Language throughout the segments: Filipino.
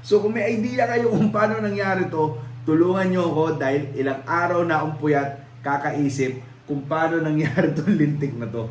So kung may idea kayo kung paano nangyari to, tulungan nyo ako dahil ilang araw na akong puyat kakaisip kung paano nangyari tong lintik na to.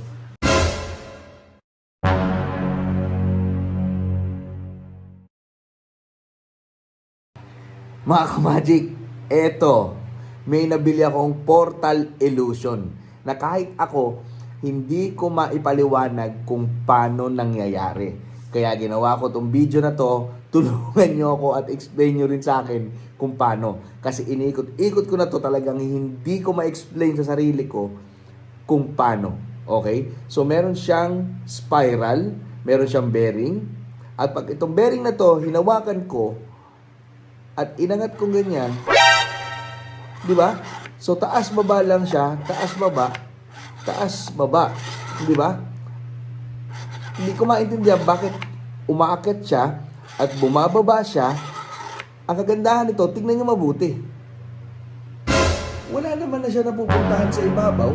Mga ka-magic, eto, may nabili akong portal illusion na kahit ako, hindi ko maipaliwanag kung paano nangyayari. Kaya ginawa ko tong video na to, tulungan nyo ako at explain nyo rin sa akin kung paano. Kasi iniikot-ikot ko na to, talagang hindi ko ma-explain sa sarili ko kung paano. Okay? So meron siyang spiral, meron siyang bearing, at pag itong bearing na to, hinawakan ko, at inangat kong ganyan, di ba? So taas baba lang siya, taas baba, di ba? Hindi ko maintindihan bakit umaakit siya at bumababa siya. Ang kagandahan nito, tingnan niyo mabuti. Wala naman na siya napupuntahan sa ibabaw.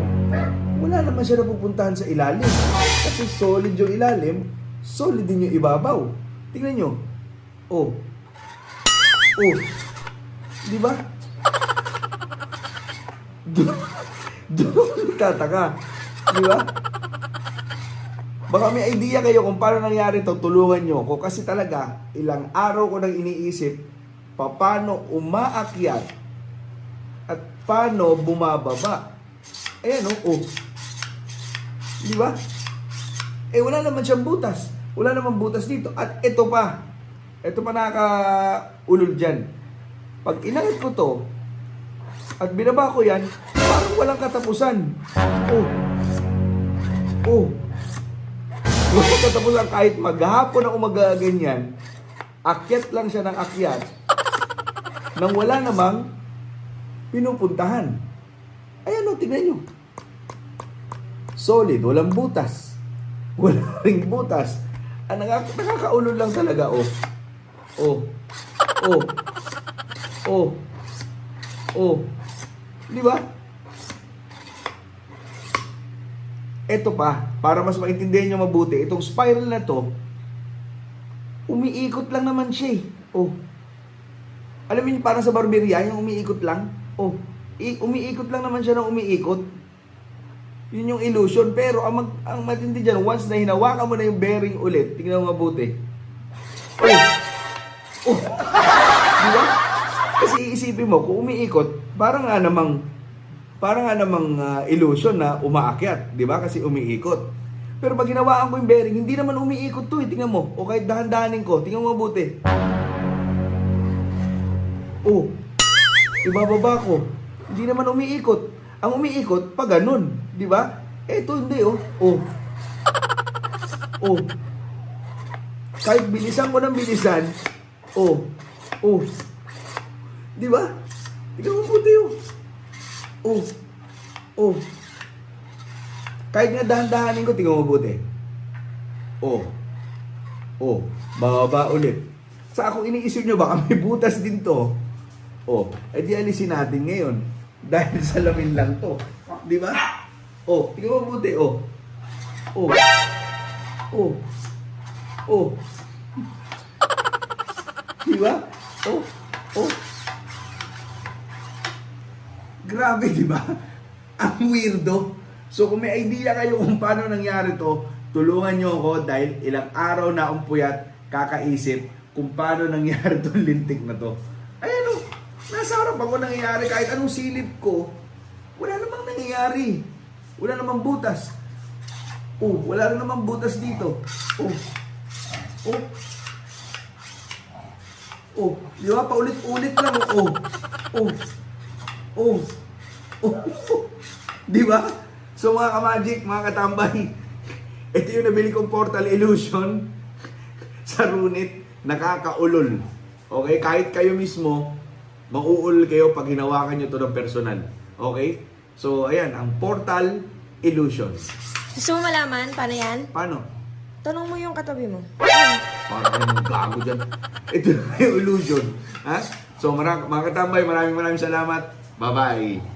Wala naman siya napupuntahan sa ilalim. Kasi solid yung ilalim, solid din yung ibabaw. Tingnan niyo. Oh. Oh. Di ba? Doon tataka. Di ba? Baka may idea kayo kung paano nangyari ito, tulungan nyo ako. Kasi talaga, ilang araw ko nang iniisip, paano umaakyat at paano bumababa. Ayan oh. Di ba? Eh wala naman siyang butas. Wala naman butas dito. At ito pa nakakaulol dyan. Pag inangat ko to, at binaba ko yan, parang walang katapusan. Oh. Walang katapusan kahit maghapon na umaga ganyan, akyat lang siya ng akyat nang wala namang pinupuntahan. Ayan o, tignan nyo. Solid, walang butas. Wala ring butas. Ang nakakaulol lang talaga, oh. Di ba? Ito pa, para mas maintindihan nyo mabuti, itong spiral na to, umiikot lang naman siya. Oh. Alam niyo, parang sa barberya, yung umiikot lang. Oh. Umiikot lang naman siya ng umiikot. Yun yung illusion. Pero ang matindi dyan, once na hinawakan mo na yung bearing ulit, tingnan mo mabuti. Oh. Diba? Kasi iisipin mo, kung umiikot, parang nga namang illusion na umaakyat, di ba? Kasi umiikot. Pero pag ginawaan ko yung bearing, hindi naman umiikot to, tingnan mo. O kahit dahan-dahanin ko, tingnan mo mabuti. Oh. Ibababa ko. Hindi naman umiikot. Ang umiikot, pag ganun, di ba? Ito hindi, oh. Oh. Kahit bilisan ko ng bilisan, oh. Di ba? Tingnan mo mabuti, oh. Oh. Kahit nga dahan-dahanin ko, tingnan mo mabuti. Bababa ulit. Sa akong iniisip nyo, baka may butas din to. Di alisin natin ngayon. Dahil salamin lang to. Di ba? Tingnan mo mabuti, Di ba? Grabe, di ba? Ang weirdo. So kung may idea kayo kung paano nangyari to, tulungan nyo ako dahil ilang araw na akong puyat kakaisip kung paano nangyari tong lintik na to. Ayan o, nasa harap ako nangyayari kahit anong silip ko, wala namang nangyayari. Wala namang butas. Wala rin namang butas dito. Di ba? Paulit-ulit lang. Di ba? So mga ka-magic, mga katambay, ito yung nabili kong portal illusion sa Runit, nakakaulol. Okay? Kahit kayo mismo, mauulol kayo pag hinawakan nyo ito ng personal. Okay? So, ayan, ang portal illusion. Gusto mo malaman? Paano yan? Paano? Tanong mo yung katabi mo. Parang kayong gago dyan. Ito na yung illusion. Ha? So, mga katambay, maraming salamat. Bye-bye.